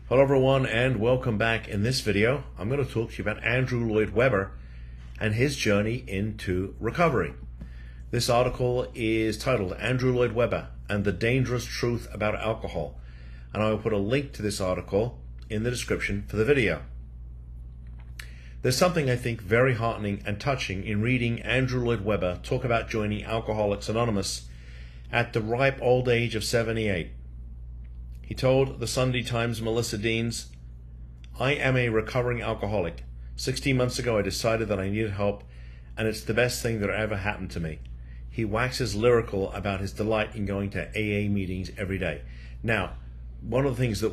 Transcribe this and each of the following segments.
Hello everyone and welcome back. In this video, I'm going to talk to you about Andrew Lloyd Webber and his journey into recovery. This article is titled Andrew Lloyd Webber and the Dangerous Truth About Alcohol, and I will put a link to this article in the description for the video. There's something I think very heartening and touching in reading Andrew Lloyd Webber talk about joining Alcoholics Anonymous at the ripe old age of 78. He told the Sunday Times' Melissa Deans, "I am a recovering alcoholic. 16 months ago I decided that I needed help, and it's the best thing that ever happened to me." He waxes lyrical about his delight in going to AA meetings every day. Now, one of the things that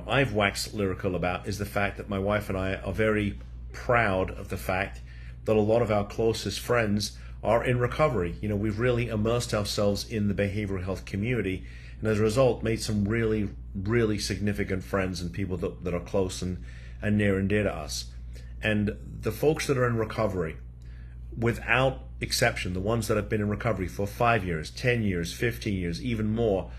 I've waxed lyrical about is the fact that my wife and I are very proud of the fact that a lot of our closest friends are in recovery. We've really immersed ourselves in the behavioral health community, and as a result made some really, really significant friends and people that are close and near and dear to us. And the folks that are in recovery, without exception, the ones that have been in recovery for 5 years, 10 years, 15 years, even more,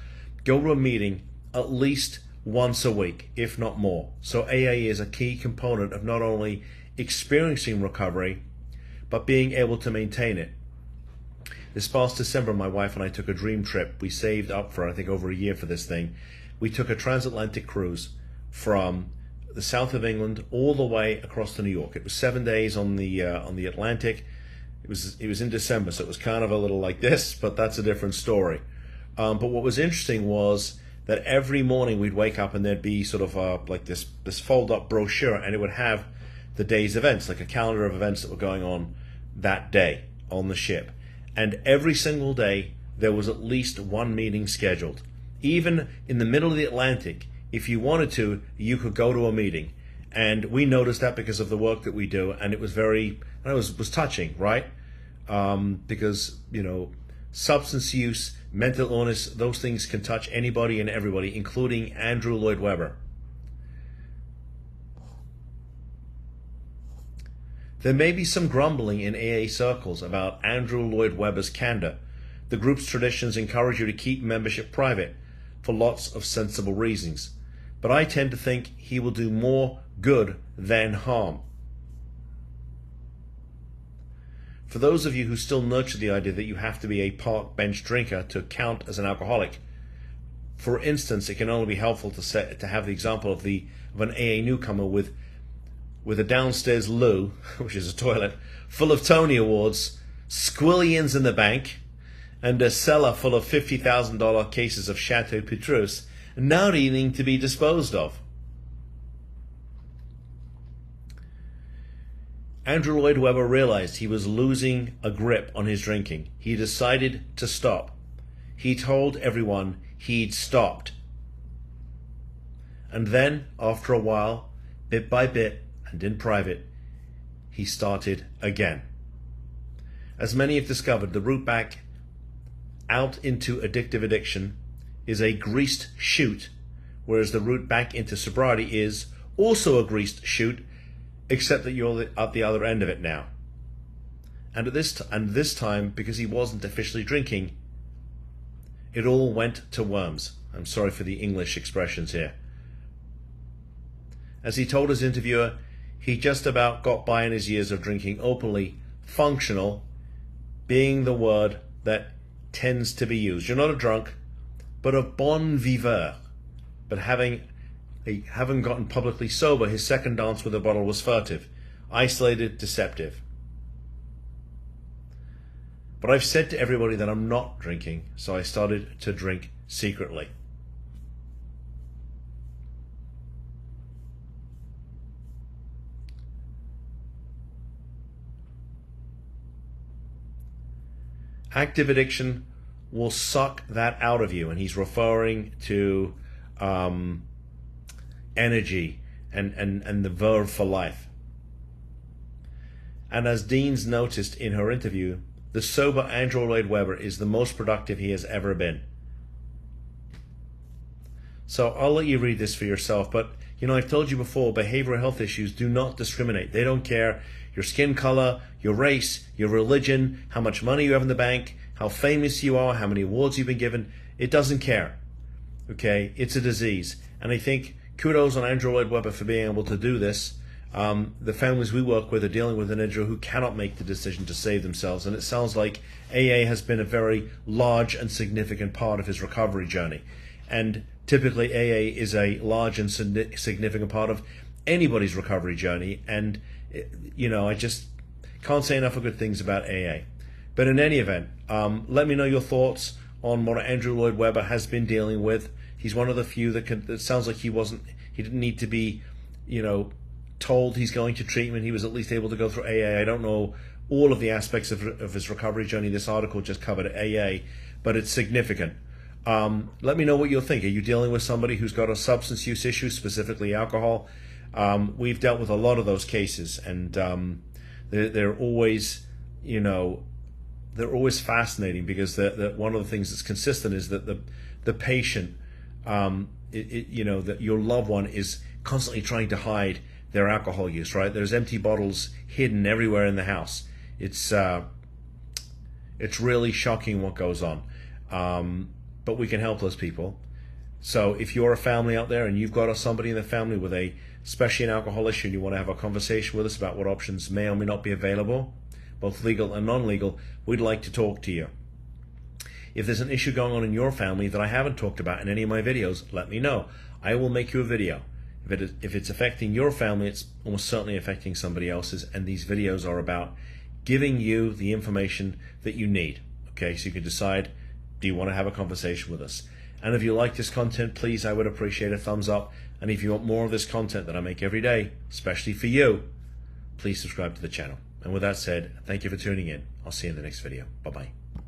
go to a meeting at least once a week, if not more. So AA is a key component of not only experiencing recovery, but being able to maintain it. This past December, my wife and I took a dream trip. We saved up for, I think, over a year for this thing. We took a transatlantic cruise from the south of England all the way across to New York. It was 7 days on the Atlantic. It was in December, so it was kind of a little like this, but that's a different story. But what was interesting was that every morning we'd wake up and there'd be sort of like this fold-up brochure, and it would have the day's events, like a calendar of events that were going on that day on the ship. And every single day there was at least one meeting scheduled. Even in the middle of the Atlantic, if you wanted to, you could go to a meeting. And we noticed that because of the work that we do, and it was very, it was touching, right? Because, substance use, mental illness, those things can touch anybody and everybody, including Andrew Lloyd Webber. There may be some grumbling in AA circles about Andrew Lloyd Webber's candor. The group's traditions encourage you to keep membership private for lots of sensible reasons. But I tend to think he will do more good than harm. For those of you who still nurture the idea that you have to be a park bench drinker to count as an alcoholic, for instance, it can only be helpful to have the example of an AA newcomer with a downstairs loo, which is a toilet, full of Tony Awards, squillions in the bank, and a cellar full of $50,000 cases of Chateau Petrus, now needing to be disposed of. Andrew Lloyd Webber realized he was losing a grip on his drinking. He decided to stop. He told everyone he'd stopped. And then, after a while, bit by bit, and in private, he started again. As many have discovered, the route back out into addictive addiction is a greased chute, whereas the route back into sobriety is also a greased chute, except that you're at the other end of it now. And this time, because he wasn't officially drinking, it all went to worms. I'm sorry for the English expressions here. As he told his interviewer, he just about got by in his years of drinking openly, functional being the word that tends to be used. You're not a drunk, but a bon viveur. But having gotten publicly sober, his second dance with a bottle was furtive, isolated, deceptive. But I've said to everybody that I'm not drinking, so I started to drink secretly. Active addiction will suck that out of you, and he's referring to energy and the verve for life. And as Deans noticed in her interview, the sober Andrew Lloyd Webber is the most productive he has ever been. So I'll let you read this for yourself, but I've told you before, behavioral health issues do not discriminate. They don't care your skin color, your race, your religion, how much money you have in the bank, how famous you are, how many awards you've been given. It doesn't care. Okay? It's a disease. And I think kudos on Andrew Lloyd Webber for being able to do this. The families we work with are dealing with an individual who cannot make the decision to save themselves, and it sounds like AA has been a very large and significant part of his recovery journey. And typically AA is a large and significant part of anybody's recovery journey, and I just can't say enough of good things about AA. But in any event, let me know your thoughts on what Andrew Lloyd Webber has been dealing with. He's one of the few that sounds like he didn't need to be, told he's going to treatment. He was at least able to go through AA. I don't know all of the aspects of his recovery journey. This article just covered AA, but it's significant. Let me know what you'll think. Are you dealing with somebody who's got a substance use issue, specifically alcohol? We've dealt with a lot of those cases, and they're always, they're always fascinating, because one of the things that's consistent is that the patient, that your loved one is constantly trying to hide their alcohol use, right? There's empty bottles hidden everywhere in the house. It's really shocking what goes on. But we can help those people. So if you're a family out there and you've got somebody in the family with especially an alcohol issue, and you want to have a conversation with us about what options may or may not be available, both legal and non-legal, we'd like to talk to you. If there's an issue going on in your family that I haven't talked about in any of my videos, let me know. I will make you a video. If it's affecting your family, it's almost certainly affecting somebody else's, and these videos are about giving you the information that you need. Okay, so you can decide, do you want to have a conversation with us? And if you like this content, please, I would appreciate a thumbs up. And if you want more of this content that I make every day, especially for you, please subscribe to the channel. And with that said, thank you for tuning in. I'll see you in the next video. Bye-bye.